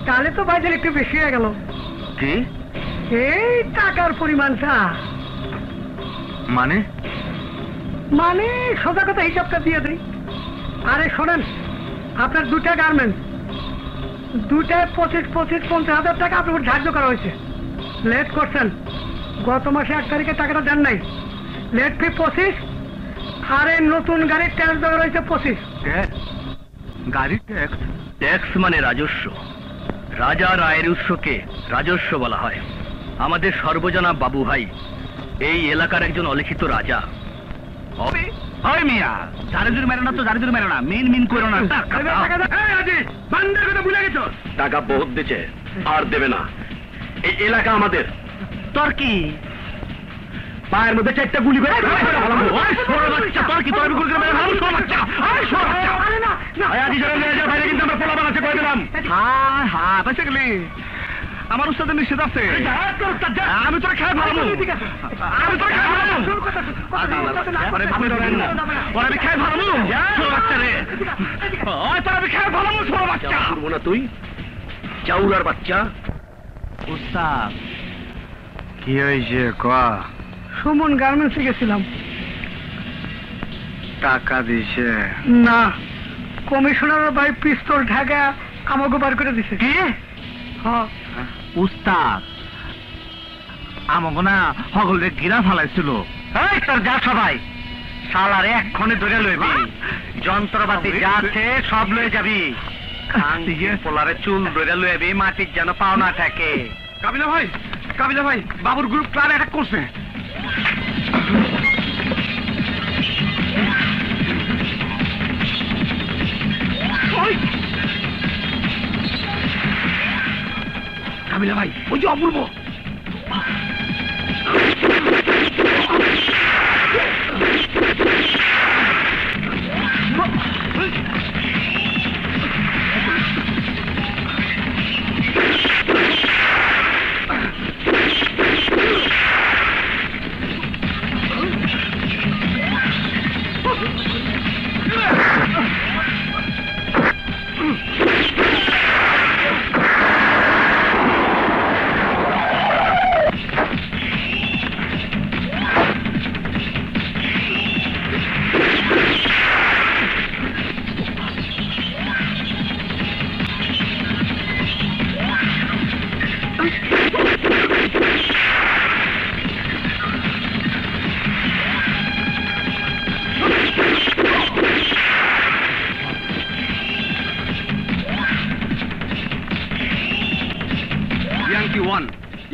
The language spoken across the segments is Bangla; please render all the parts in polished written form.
তাহলে তো বাজার একটু বেশি হয়ে গেল। কি এই টাকার পরিমাণটা মানে? মানে সোজা কথা হিসাবটা দিয়ে দিই। আরে শোনেন, আপনার দুটা গার্মেন্টস, দুটায় 25,000 টাকা আপনার উপর ধার্য করা হয়েছে। লেট করছেন, গত মাসে 1 তারিখে টাকাটা দেন নাই। লেট ফি 25, আর এই নতুন গাড়ির ট্যাক্স দেওয়া রয়েছে 25। গাড়ির ট্যাক্স? ট্যাক্স মানে রাজস্ব। রাজার আয়ের উৎসকে রাজস্ব বলা হয়। আমাদের সর্বজনা বাবু ভাই এই এলাকার একজন অলিখিত রাজা। মিয়া জারিজুরি মেরো না তো, জারিজুরি মেরো না, মিন মিন করো না। টাকা বহুত দিচ্ছে আর দেবে না। এই এলাকা আমাদের। তোর কি পায়ের মধ্যে 4টা গুলি করে আমার উস্তাদের নিষেধ আছে। আমি তোরা খেয়ে ভালো, আমি তোরা খেয়ে ভালো, আমি খেয়ে ভালো বাচ্চা রে, আমি খেয়ে ভালো ছোট বাচ্চা না। তুই চাউলার বাচ্চা। উস্তাদ কি হয়েছে ক? সুমন গার্মেন্টসে গেছিলাম, টাকা দিছে না কমিশনারের ভাই পিস্তল ঢাকা আমাকে বার করে দিছে। কি? হ্যাঁ উস্তাদ আমাকে না সকলে ঘিরা ফেলাইছিল। তোর যা সবাই শালারে এক্ষণে ধরে লইবি, যন্ত্রপাতি যা আছে সব লয়ে যাবি, পোলারে চুল ধরে লইবি, মাটির যেন পাও না থাকে। কাবিলা ভাই বাবুর গ্রুপ ক্লাব অ্যাটাক করছে। কাবিলা ভাই ওই যে অপূর্ব।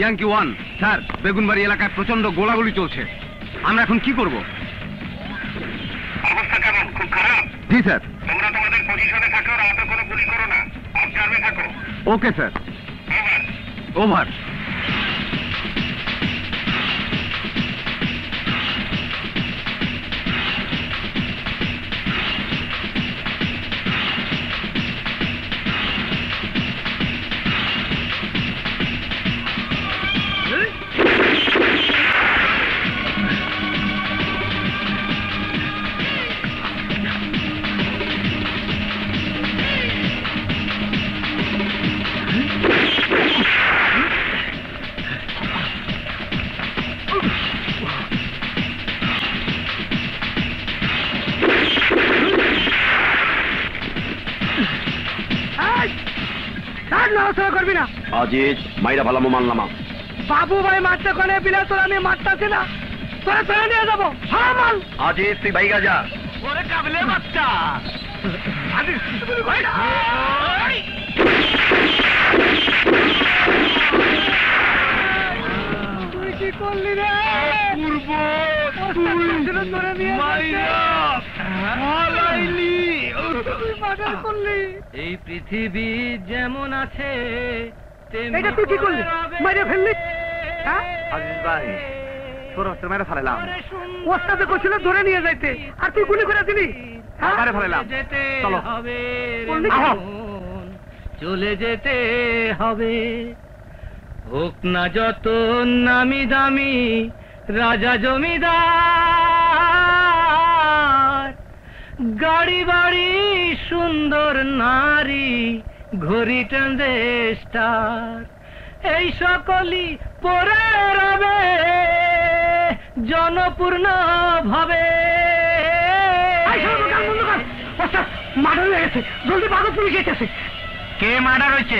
ইয়াংকি ওয়ান স্যার, বেগুনবাড়ি এলাকায় প্রচন্ড গোলাগুলি চলছে। আমরা এখন কি করব? অবস্থা কেমন? খুব খারাপ? জি স্যার। তোমরা তোমাদের পজিশনে থাকো, রাতে কোনো গুলি করো না, অবজার্ভে থাকো। Okay sir. ওভার। ওভার। করবি না আজিজ, মাইরা ভালো মানলামা। বাবু ভাই মারতে কোনে বিনা তোর আমি মারতাছি না, তোরা ধরে নিয়ে যাবো। হ্যাঁ মাল আজিজ তুই বাইগা যা। ওরে কাবিলে বাচ্চা, তুই কি করলি রে? ধরে নিয়ে করলি। এই পৃথিবী যেমন আছে এটা তুই কি করলি? মাইরে ফেললি? আজিজ ভাই ছোট মেরে ফেলাম। ওস্তাদে কইছিল ধরে নিয়ে যাইতে, আর তুই গুলি করে দিলি। মেরে ফেলাম। চলো চলে যেতে হবে, হোক না যত নামি দামি রাজা জমিদার, গাড়ি বাড়ি সুন্দর নারী ঘড়ি ট্রানজিস্টার এই সকলই পরে রবে জনপূর্ণ ভাবে। মার্ডার হয়ে গেছে, জলদি ভাগো, পুলিশ এসেছে। কে মার্ডার হয়েছে?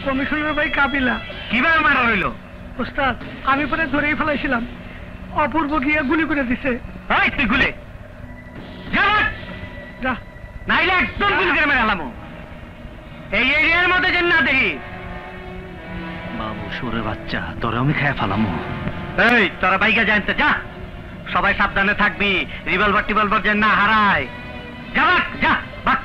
কমিশনার ভাই কাবিলা। কিভাবে মার্ডার হইলো? ওস্তাদ, আমি পরে ধরেই ফেলাইছিলাম, অপূর্ব গিয়ে গুলি করে দিছে। এই তুই গুলি যা, যা। নাইলে একদম গুলি করে মেরে আলামো। এই এরিয়ার মধ্যে যেন না দেখি। বাবু সুরে বাচ্চা, তোরে আমি খেয়ে ফেলামো। এই তোরা বাইকে জানতে যা, সবাই সাবধানে থাকবি, রিভলভার টিভলভার যেন না হারায়। যা যা বাক।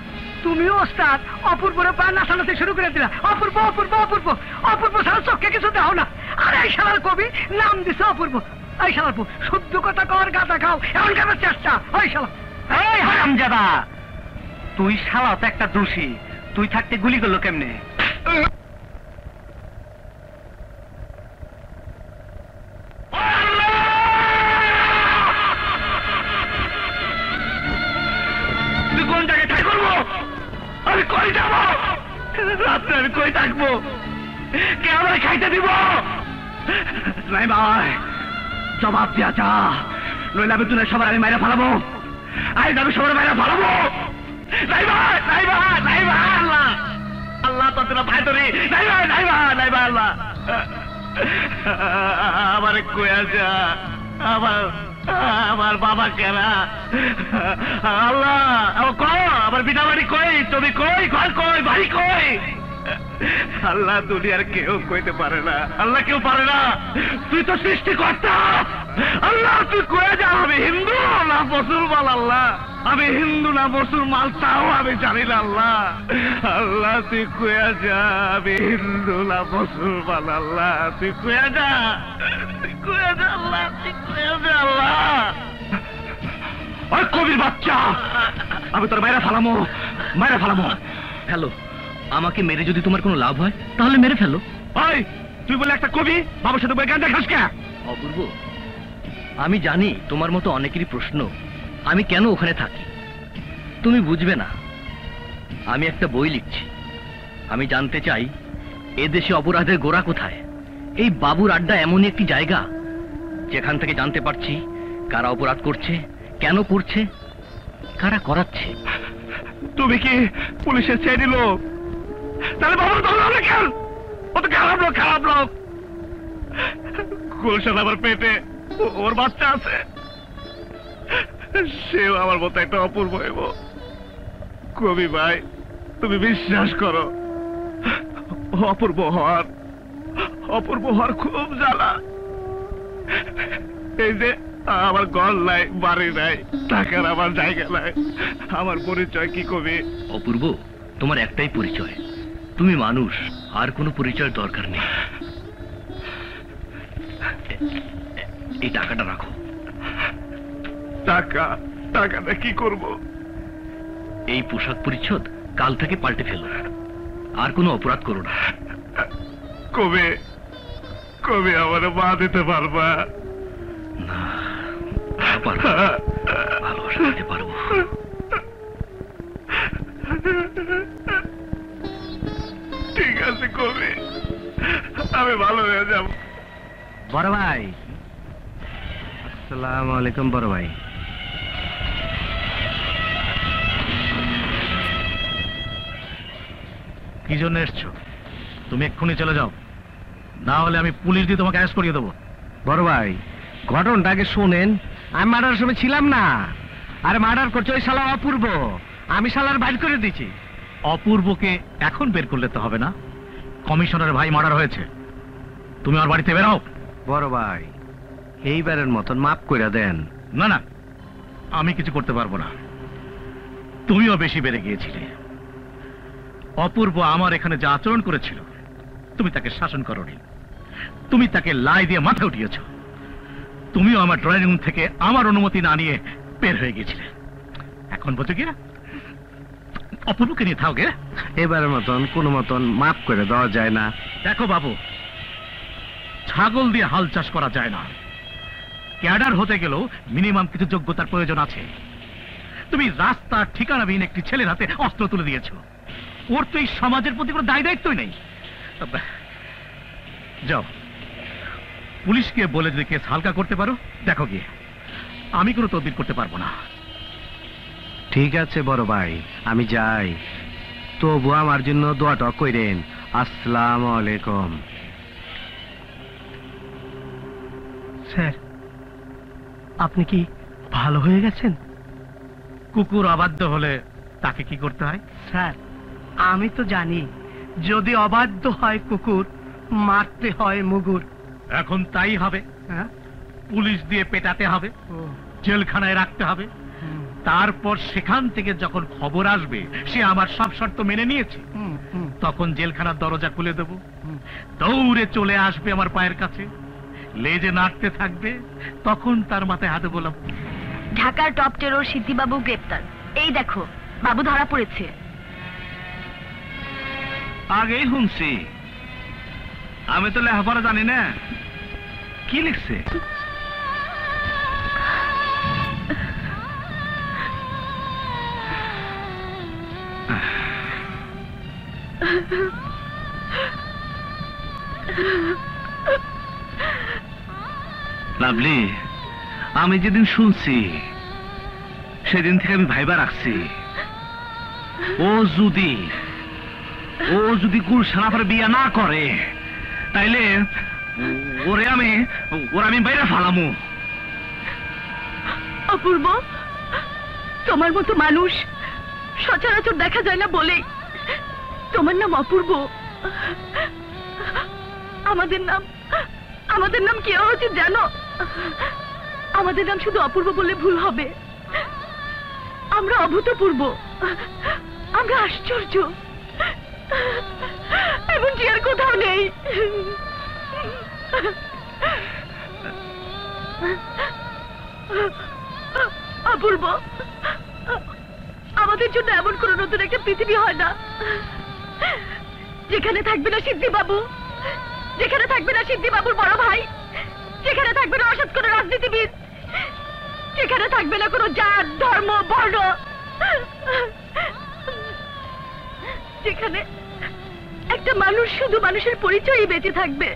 তুমিও ওস্তাদ অপূর্বরে পা নাচানাচি শুরু করে দিলা। অপূর্ব অপূর্ব অপূর্ব অপূর্ব সারা চোখে কিছু দাও না। আর এই শালার কবি নাম দিছে অপূর্ব। এই শালার শুদ্ধ কথা কর, গাঁদা খাও, এমন কেমন চেষ্টা। ওই শালা, এই হারামজাদা, তুই শালা তো একটা দোষী। তুই থাকতে গুলি করলো কেমনে? তুই কোন জায়গায় ঠাই করবো? আমি কই যাবো? রাত্রে আমি কই থাকবো? কে আমায় খাইতে দিব? নাই ভাই, জবাব দিয়া যা, নইলে আমি তুলে সবার আমি মাইরা ফেলাবো। আজ আমি সবার মাইরা ফেলাবো। নাই ভাই, নাই ভাই, নাই ভাই, আল্লাহ আল্লাহ তোরা ভাই ধরি। নাই ভাই, নাই ভাই, নাই ভাই, আল্লাহ আমার কইয়া যা, আমার বাবা কেনা আল্লাহ আমার পিতা বাড়ি কই, তুমি কই, ঘর কই, বাড়ি কই? আল্লাহ দুনিয়ার কেউ কইতে পারে না, আল্লাহ কেউ পারে না। তুই তো সৃষ্টিকর্তা আল্লাহ, তুই কয়ে যা আমি হিন্দু না মুসলমান। আল্লাহ আমি হিন্দু না মুসলমান তাও আমি জানি না। আল্লাহ আল্লাহ তুই কয়ে যা আমি হিন্দু না মুসলমান। আল্লাহ তুই কয়ে যা, তুই কয়ে যা, আল্লাহ তুই কয়ে যা। আল্লাহ ওই কবির বাচ্চা, আমি তোর মায়েরা ফালামো, মায়েরা ফালামো। হ্যালো, আমাকে মেরে যদি তোমার কোনো লাভ হয় তাহলে মেরে ফেলো। ওই তুই বলে একটা কবি বাবার সাথে বই গান খাস কে? অপূর্ব, আমি জানি তোমার মতো অনেকেরই প্রশ্ন আমি কেন ওখানে থাকি। তুমি বুঝবে না, আমি একটা বই লিখছি। আমি জানতে চাই এদেশে অপরাধের গোড়া কোথায়। এই বাবুর আড্ডা এমনই একটি জায়গা যেখান থেকে জানতে পারছি কারা অপরাধ করছে, কেন করছে, কারা করাচ্ছে। তুমি কি পুলিশের চেয়ে দিল? তাহলে বাবার ধরলো কেন? ও তো খারাপ লোক, খারাপ লোক। গুলশান আমার পেটে ওর বাচ্চা আছে, সেও আমার মতো একটা অপূর্ব হইব। কবি ভাই, তুমি বিশ্বাস করো, অপূর্ব হওয়ার খুব জ্বালা। এই যে আমার ঘর নাই, বাড়ি নাই, টাকার আমার জায়গা নাই, আমার পরিচয় কি কবি? অপূর্ব, তোমার একটাই পরিচয়, তুমি মানুষ, আর কোনো পরিচয়ের দরকার নেই। এই টাকাটা রাখো। টাকাটা কি করব? এই পোশাক পরিচ্ছদ কাল থেকে পাল্টে ফেলো, আর কোনো অপরাধ করো না। কবে আমার মা দিতে পারবা? না, পারবো, ভালোবাসা দিতে পারবো। ঠিক আছে কবি, আমি ভালো হয়ে যাব। বড় ভাই, আসসালামু আলাইকুম। বড় ভাই, কি জন্য এসছো? তুমি এক্ষুনি চলে যাও, না হলে আমি পুলিশ দিয়ে তোমাকে অ্যারেস্ট করিয়ে দেবো। বড় ভাই, ঘটনাটা আগে শোনেন। আমি মার্ডারের সময় ছিলাম না। আরে মার্ডার করছে ওই শালা অপূর্ব, আমি শালার বাইর করে দিয়েছি। অপূর্বকে এখন বের করলে তো হবে না, কমিশনারের ভাই মার্ডার হয়েছে। তুমি আমার বাড়িতে বেরাও। বড় ভাই, এইবারের মতন মাফ করে দেন। না না, আমি কিছু করতে পারবো না, তুমিও বেশি বেড়ে গিয়েছিলে। অপূর্ব আমার এখানে যা আচরণ করেছিল, তুমি তাকে শাসন করোনি, তুমি তাকে লাই দিয়ে মাথা উঠিয়েছ। তুমিও আমার ড্রয়িং রুম থেকে আমার অনুমতি না নিয়ে বের হয়ে গিয়েছিলে। এখন বোঝো কি অপূর্বকে নিয়ে থাকো গে। এবারের মতন কোনো মতন মাফ করে দেওয়া যায় না? দেখো বাবু, ছাগল দিয়ে হাল চাষ করা যায় না। ক্যাডার হতে গেলেও মিনিমাম কিছু যোগ্যতার প্রয়োজন আছে। তুমি রাস্তার ঠিকানাবিহীন একটি ছেলের হাতে অস্ত্র তুলে দিয়েছ। ওর তো এই সমাজের প্রতি কোনো দায় দায়িত্বই নেই। যাও, পুলিশকে বলে যদি কেস হালকা করতে পারো দেখো গিয়ে, আমি কোনো তদবির করতে পারবো না। ঠিক আছে বড় ভাই, আমি যাই, তবু আমার জন্য দোয়াটা কইরেন। আসসালামু আলাইকুম। স্যার, আপনি কি ভালো হয়ে গেছেন? কুকুর অবাধ্য হলে তাকে কি করতে হয়? স্যার, আমি তো জানি, যদি অবাধ্য হয় কুকুর, মারতে হয় মুগুর। এখন তাই হবে, হ্যাঁ? পুলিশ দিয়ে পেটাতে হবে, ও, জেলখানায় রাখতে হবে। হুম, তারপর সেখান থেকে যখন খবর আসবে সে আমার সব শর্ত মেনে নিয়েছে, হুম, হুম, তখন জেলখানার দরজা খুলে দেব। হুম। দৌড়ে চলে আসবে আমার পায়ের কাছে, লেজে নাড়তে থাকবে, তখন তার মাথায় হাতে বললাম, ঢাকার টপ টেরর সিদ্ধিবাবু গ্রেপ্তার। এই দেখো, বাবু ধরা পড়েছে। আগেই শুনছি, আমি তো লেখাপড়া জানি না। কি লিখছে? লাভলি, আমি যেদিন শুনছি সেদিন থেকে আমি ভাইবা রাখছি, ও যদি গুলশানাফার বিয়া না করে তাইলে ওরে আমি বাইরে ফালামু। অপূর্ব, তোমার মতো মানুষ সচরাচর দেখা যায় না বলেই তোমার নাম অপূর্ব। আমাদের নাম কি হওয়া উচিত জানো? আমাদের নাম শুধু অপূর্ব বললে ভুল হবে। আমরা অভূতপূর্ব, আমরা আশ্চর্য, এমনটি আর কোথাও নেই। অপূর্ব, আমাদের জন্য এমন কোন নতুন একটা পৃথিবী হয় না যেখানে থাকবে না সিদ্ধিবাবু, যেখানে থাকবে না সিদ্ধিবাবুর বড় ভাই, যেখানে থাকবে না অসৎ কোনো রাজনীতিবিদ, যেখানে থাকবে না কোনো জাত, ধর্ম, বর্ণ, যেখানে একটা মানুষ শুধু মানুষের পরিচয়ই বেঁচে থাকবে।